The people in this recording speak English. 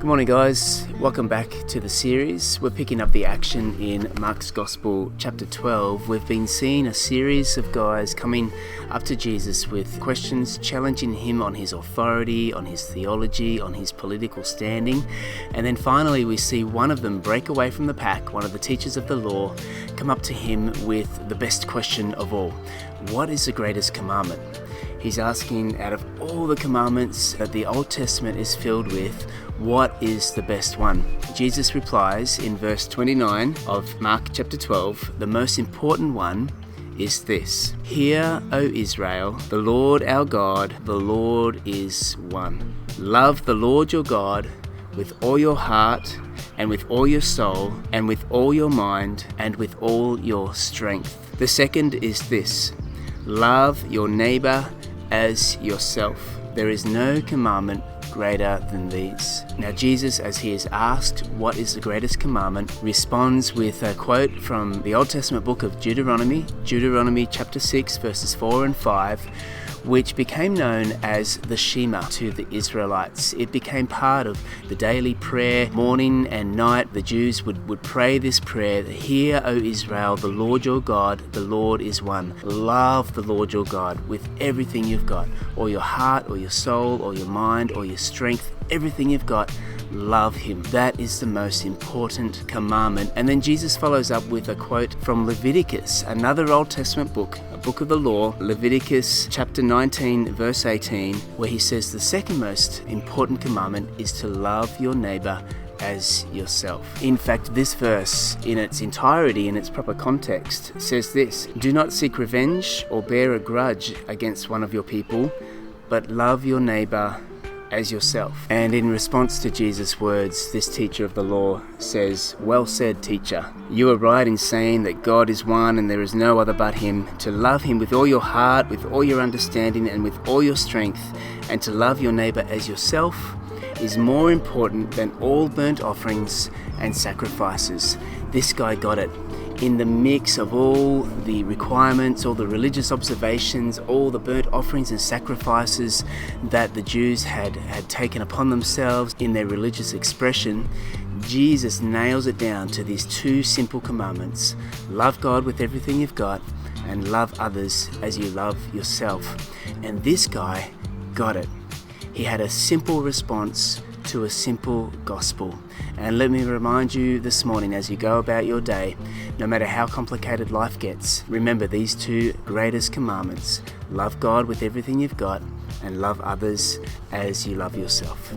morning, guys. Welcome back to the series. We're picking up the action in Mark's Gospel, chapter 12. We've been seeing a series of guys coming up to Jesus with questions challenging him on his authority, on his theology, on his political standing. And then finally, we see one of them break away from the pack, one of the teachers of the law, come up to him with the best question of all. What is the greatest commandment? He's asking, out of all the commandments that the Old Testament is filled with, what is the best one? Jesus replies in verse 29 of Mark chapter 12, the most important one is this: Hear, O Israel, the Lord our God, the Lord is one. Love the Lord your God with all your heart, and with all your soul, and with all your mind, and with all your strength. The second is this: love your neighbor as yourself. There is no commandment greater than these. Now Jesus, as he is asked what is the greatest commandment, responds with a quote from the Old Testament book of Deuteronomy chapter 6 verses 4 and 5, which became known as the Shema to the Israelites. It became part of the daily prayer. Morning and night, the Jews would pray this prayer: Hear, O Israel, the Lord your God, the Lord is one. Love the Lord your God with everything you've got, or your heart, or your soul, or your mind, or your strength, everything you've got. Love him. That is the most important commandment. And then Jesus follows up with a quote from Leviticus, another Old Testament book, a book of the law, Leviticus chapter 19 verse 18, where he says the second most important commandment is to love your neighbor as yourself. In fact, this verse in its entirety, in its proper context, says this: Do not seek revenge or bear a grudge against one of your people, but love your neighbor as yourself. And in response to Jesus' words, this teacher of the law says, Well said, teacher. You are right in saying that God is one and there is no other but him. To love him with all your heart, with all your understanding, and with all your strength, and to love your neighbor as yourself is more important than all burnt offerings and sacrifices. This guy got it. In the mix of all the requirements, all the religious observations, all the burnt offerings and sacrifices that the Jews had taken upon themselves in their religious expression, Jesus nails it down to these two simple commandments: love God with everything you've got, and love others as you love yourself. And this guy got it. He had a simple response to a simple gospel. And let me remind you this morning, as you go about your day, no matter how complicated life gets, remember these two greatest commandments: love God with everything you've got, and love others as you love yourself.